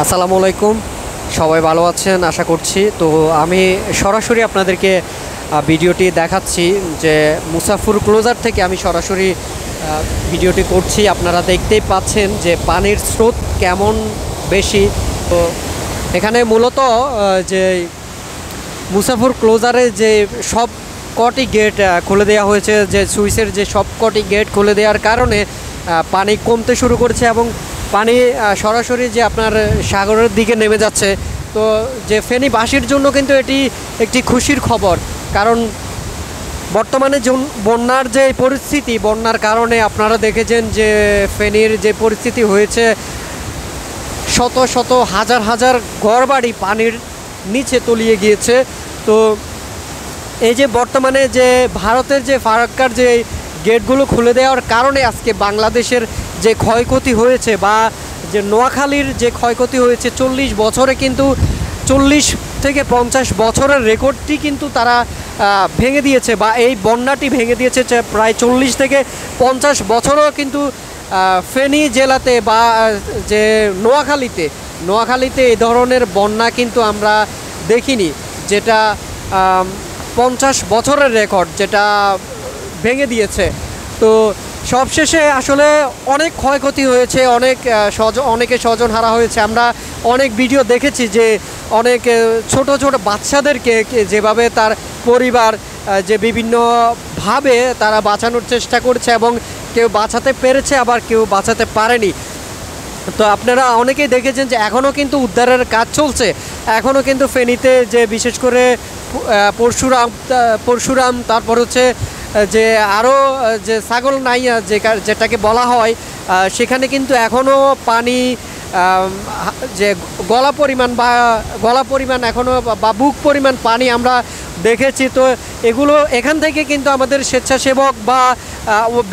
আসসালামু আলাইকুম, সবাই ভালো আছেন আশা করছি। তো আমি সরাসরি আপনাদেরকে ভিডিওটি দেখাচ্ছি যে মুসাফুর ক্লোজার থেকে আমি সরাসরি ভিডিওটি করছি। আপনারা দেখতেই পাচ্ছেন যে পানির স্রোত কেমন বেশি। তো এখানে মূলত যে মুসাফুর ক্লোজারে যে সব কটি গেট খুলে দেওয়া হয়েছে, যে সুইচের যে সব কটি গেট খুলে দেওয়ার কারণে পানি কমতে শুরু করেছে এবং পানি সরাসরি যে আপনার সাগরের দিকে নেমে যাচ্ছে। তো যে ফেনীবাসীর জন্য কিন্তু এটি একটি খুশির খবর, কারণ বর্তমানে বন্যার যে পরিস্থিতি, বন্যার কারণে আপনারা দেখেছেন যে ফেনীর যে পরিস্থিতি হয়েছে, শত শত হাজার হাজার ঘরবাড়ি পানির নিচে তলিয়ে গিয়েছে। তো এই যে বর্তমানে যে ভারতের যে ফারাক্কার যে গেটগুলো খুলে দেওয়ার কারণে আজকে বাংলাদেশের যে ক্ষয়ক্ষতি হয়েছে বা যে নোয়াখালীর যে ক্ষয়ক্ষতি হয়েছে 40 বছরে, কিন্তু 40 থেকে 50 বছরের রেকর্ডটি কিন্তু তারা ভেঙে দিয়েছে, বা এই বন্যাটি ভেঙে দিয়েছে। প্রায় 40 থেকে 50 বছরও কিন্তু ফেনী জেলাতে বা যে নোয়াখালীতে এই ধরনের বন্যা কিন্তু আমরা দেখিনি, যেটা 50 বছরের রেকর্ড যেটা ভেঙে দিয়েছে। তো সবশেষে আসলে অনেক ক্ষয়ক্ষতি হয়েছে, অনেকে স্বজন হারা হয়েছে। আমরা অনেক ভিডিও দেখেছি যে অনেক ছোট ছোট বাচ্চাদেরকে যেভাবে তার পরিবার যে বিভিন্নভাবে তারা বাঁচানোর চেষ্টা করছে, এবং কেউ বাঁচাতে পেরেছে আবার কেউ বাঁচাতে পারেনি। তো আপনারা অনেকেই দেখেছেন যে এখনও কিন্তু উদ্ধারের কাজ চলছে। এখনও কিন্তু ফেনীতে যে বিশেষ করে পরশুরাম, তারপর হচ্ছে যে আরও যে ছাগল নাইয়া যেটাকে বলা হয়, সেখানে কিন্তু এখনও পানি যে গলা পরিমাণ এখনও বা বুক পরিমাণ পানি আমরা দেখেছি। তো এগুলো এখান থেকে কিন্তু আমাদের স্বেচ্ছাসেবক বা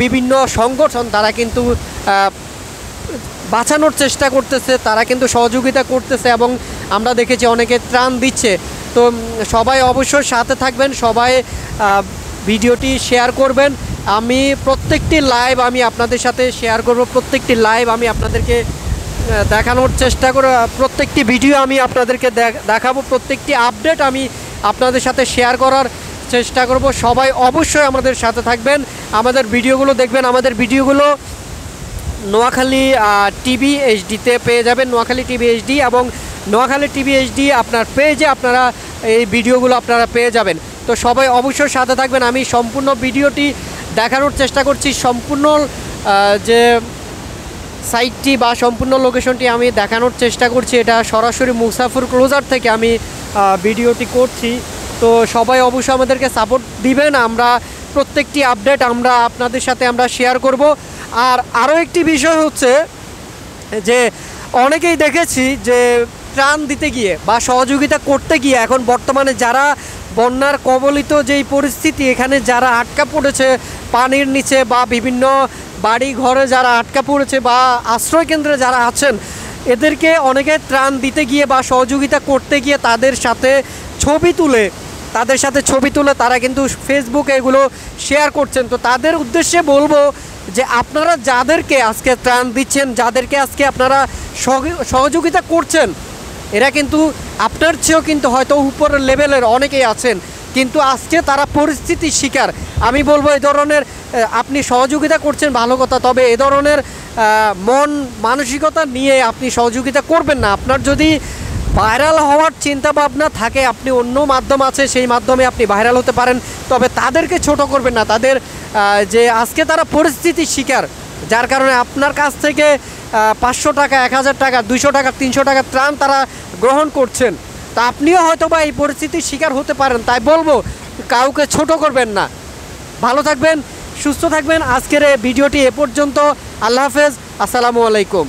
বিভিন্ন সংগঠন তারা কিন্তু বাঁচানোর চেষ্টা করতেছে, তারা কিন্তু সহযোগিতা করতেছে, এবং আমরা দেখেছি অনেকে ত্রাণ দিচ্ছে। তো সবাই অবশ্যই সাথে থাকবেন, সবাই ভিডিওটি শেয়ার করবেন। আমি প্রত্যেকটি লাইভ আমি আপনাদের সাথে শেয়ার করব, প্রত্যেকটি লাইভ আমি আপনাদেরকে দেখানোর চেষ্টা করব, প্রত্যেকটি ভিডিও আমি আপনাদেরকে দেখাবো, প্রত্যেকটি আপডেট আমি আপনাদের সাথে শেয়ার করার চেষ্টা করব। সবাই অবশ্যই আমাদের সাথে থাকবেন, আমাদের ভিডিওগুলো দেখবেন। আমাদের ভিডিওগুলো নোয়াখালী টিভি এইচডিতে পেয়ে যাবেন, নোয়াখালী টিভি এইচডি এবং নোয়াখালী টিভি এইচডি আপনার পেজে আপনারা এই ভিডিওগুলো আপনারা পেয়ে যাবেন। তো সবাই অবশ্যই সাথে থাকবেন। আমি সম্পূর্ণ ভিডিওটি দেখানোর চেষ্টা করছি, সম্পূর্ণ যে সাইটটি বা সম্পূর্ণ লোকেশনটি আমি দেখানোর চেষ্টা করছি। এটা সরাসরি মুসাফুর ক্লোজার থেকে আমি ভিডিওটি করছি। তো সবাই অবশ্যই আমাদেরকে সাপোর্ট দিবেন, আমরা প্রত্যেকটি আপডেট আমরা আপনাদের সাথে আমরা শেয়ার করব। আর আরও একটি বিষয় হচ্ছে যে অনেকেই দেখেছি যে ত্রাণ দিতে গিয়ে বা সহযোগিতা করতে গিয়ে এখন বর্তমানে যারা বন্যার কবলিত যেই পরিস্থিতি, এখানে যারা আটকা পড়েছে পানির নিচে বা বিভিন্ন বাড়ি ঘরে যারা আটকা পড়েছে বা আশ্রয় কেন্দ্রে যারা আছেন, এদেরকে অনেকে ত্রাণ দিতে গিয়ে বা সহযোগিতা করতে গিয়ে তাদের সাথে ছবি তুলে তারা কিন্তু ফেসবুকে এগুলো শেয়ার করছেন। তো তাদের উদ্দেশ্যে বলবো যে আপনারা যাদেরকে আজকে ত্রাণ দিচ্ছেন, যাদেরকে আজকে আপনারা সহযোগিতা করছেন, এরা কিন্তু আপনার চেয়েও কিন্তু হয়তো উপরের লেভেলের অনেকেই আছেন, কিন্তু আজকে তারা পরিস্থিতির শিকার। আমি বলবো এই ধরনের আপনি সহযোগিতা করছেন ভালো কথা, তবে এ ধরনের মানসিকতা নিয়ে আপনি সহযোগিতা করবেন না। আপনার যদি ভাইরাল হওয়ার চিন্তা ভাবনা থাকে, আপনি অন্য মাধ্যম আছে, সেই মাধ্যমে আপনি ভাইরাল হতে পারেন, তবে তাদেরকে ছোট করবেন না। তাদের যে আজকে তারা পরিস্থিতির শিকার, যার কারণে আপনার কাছ থেকে 500 টাকা, 1000 টাকা, 200 টাকা, 300 টাকা ত্রাণ তারা গ্রহণ করছেন। তা আপনিও হয়তো বা এই পরিস্থিতির শিকার হতে পারেন, তাই বলবো কাউকে ছোট করবেন না। ভালো থাকবেন, সুস্থ থাকবেন। আজকের এই ভিডিওটি এ পর্যন্ত। আল্লাহ হাফেজ, আসসালামু আলাইকুম।